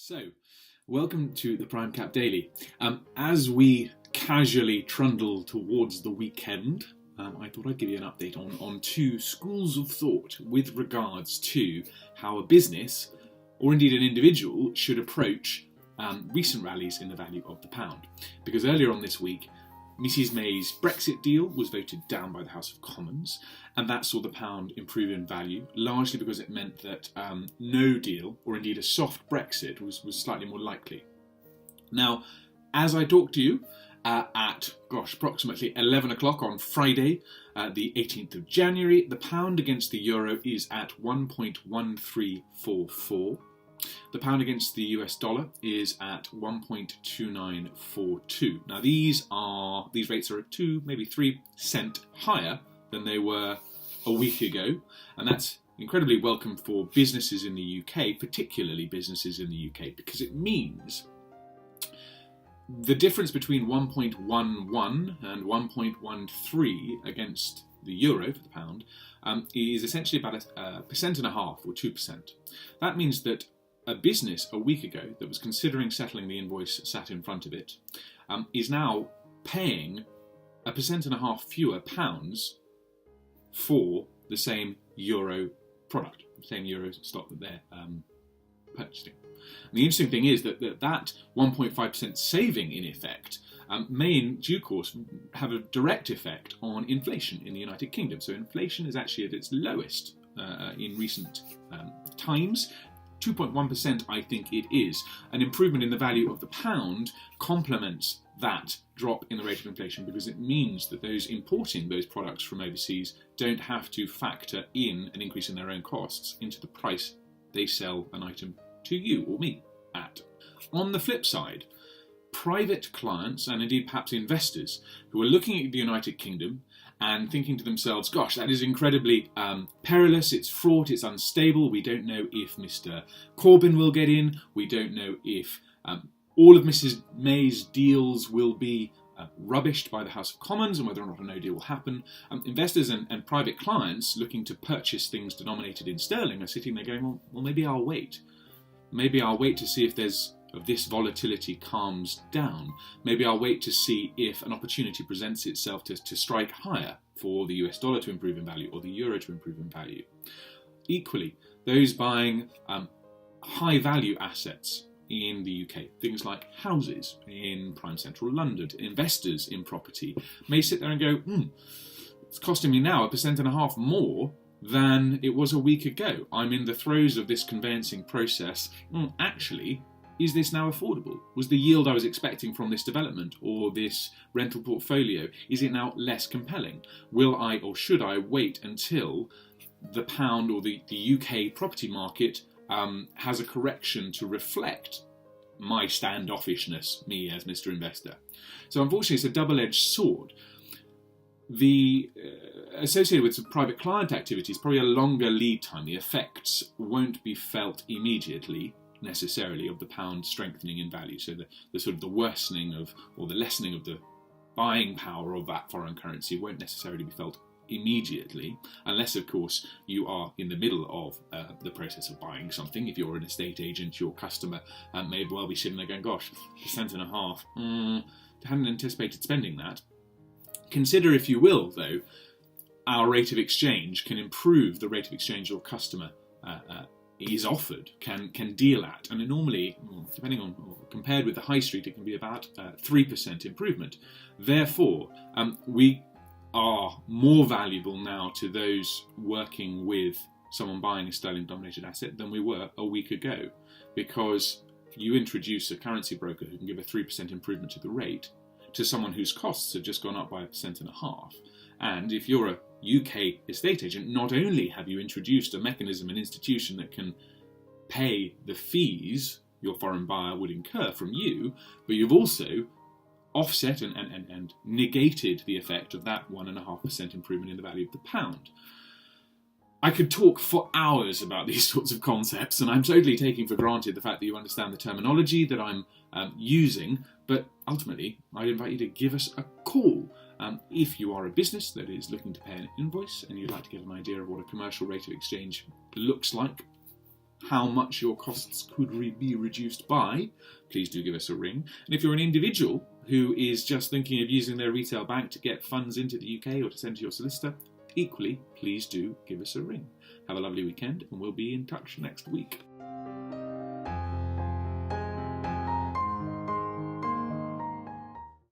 So, welcome to the Prime Cap Daily. As we casually trundle towards the weekend, I thought I'd give you an update on two schools of thought with regards to how a business, or indeed an individual, should approach recent rallies in the value of the pound. Because earlier on this week, Mrs May's Brexit deal was voted down by the House of Commons, and that saw the pound improve in value, largely because it meant that no deal, or indeed a soft Brexit, was slightly more likely. Now, as I talk to you at approximately 11 o'clock on Friday, the 18th of January, the pound against the euro is at 1.1344. The pound against the US dollar is at 1.2942. Now these rates are 2, maybe 3 cents higher than they were a week ago, and that's incredibly welcome for businesses in the UK, particularly businesses in the UK, because it means the difference between 1.11 and 1.13 against the euro for the pound is essentially about a percent and a half, or 2%. That means that a business a week ago that was considering settling the invoice sat in front of it is now paying a percent and a half fewer pounds for the same euro product, the same euro stock that they're purchasing. And the interesting thing is that 1.5% saving in effect may in due course have a direct effect on inflation in the United Kingdom. So inflation is actually at its lowest in recent times. 2.1% I think it is. An improvement in the value of the pound complements that drop in the rate of inflation, because it means that those importing those products from overseas don't have to factor in an increase in their own costs into the price they sell an item to you or me at. On the flip side, private clients, and indeed perhaps investors, who are looking at the United Kingdom and thinking to themselves, gosh, that is incredibly perilous, it's fraught, it's unstable, we don't know if Mr Corbyn will get in, we don't know if all of Mrs May's deals will be rubbished by the House of Commons, and whether or not a no deal will happen. Investors and private clients looking to purchase things denominated in sterling are sitting there going, well, maybe I'll wait. Maybe I'll wait to see if this volatility calms down. Maybe I'll wait to see if an opportunity presents itself to strike higher for the US dollar to improve in value or the euro to improve in value. Equally, those buying high value assets in the UK, things like houses in prime central London, investors in property, may sit there and go, it's costing me now a percent and a half more than it was a week ago. I'm in the throes of this conveyancing process. Actually, is this now affordable? Was the yield I was expecting from this development or this rental portfolio, is it now less compelling? Will I or should I wait until the pound or the UK property market has a correction to reflect my standoffishness, me as Mr. Investor? So unfortunately, it's a double-edged sword. Associated with some private client activities, probably a longer lead time. The effects won't be felt immediately, necessarily, of the pound strengthening in value. So the sort of the worsening of, or the lessening of the buying power of that foreign currency won't necessarily be felt immediately, unless of course you are in the middle of the process of buying something. If you're an estate agent, your customer may well be sitting there going, gosh, percent and a half, hadn't anticipated spending that. Consider, if you will, though, our rate of exchange can improve the rate of exchange your customer is offered, can deal at, and it normally, depending on, compared with the high street, it can be about 3% improvement. Therefore, we are more valuable now to those working with someone buying a sterling-dominated asset than we were a week ago, because you introduce a currency broker who can give a 3% improvement to the rate to someone whose costs have just gone up by a percent and a half. And if you're a UK estate agent, not only have you introduced a mechanism, an institution that can pay the fees your foreign buyer would incur from you, but you've also offset and negated the effect of that 1.5% improvement in the value of the pound. I could talk for hours about these sorts of concepts, and I'm totally taking for granted the fact that you understand the terminology that I'm using, but ultimately I'd invite you to give us a call. If you are a business that is looking to pay an invoice and you'd like to get an idea of what a commercial rate of exchange looks like, how much your costs could be reduced by, please do give us a ring. And if you're an individual who is just thinking of using their retail bank to get funds into the UK or to send to your solicitor, equally, please do give us a ring. Have a lovely weekend, and we'll be in touch next week.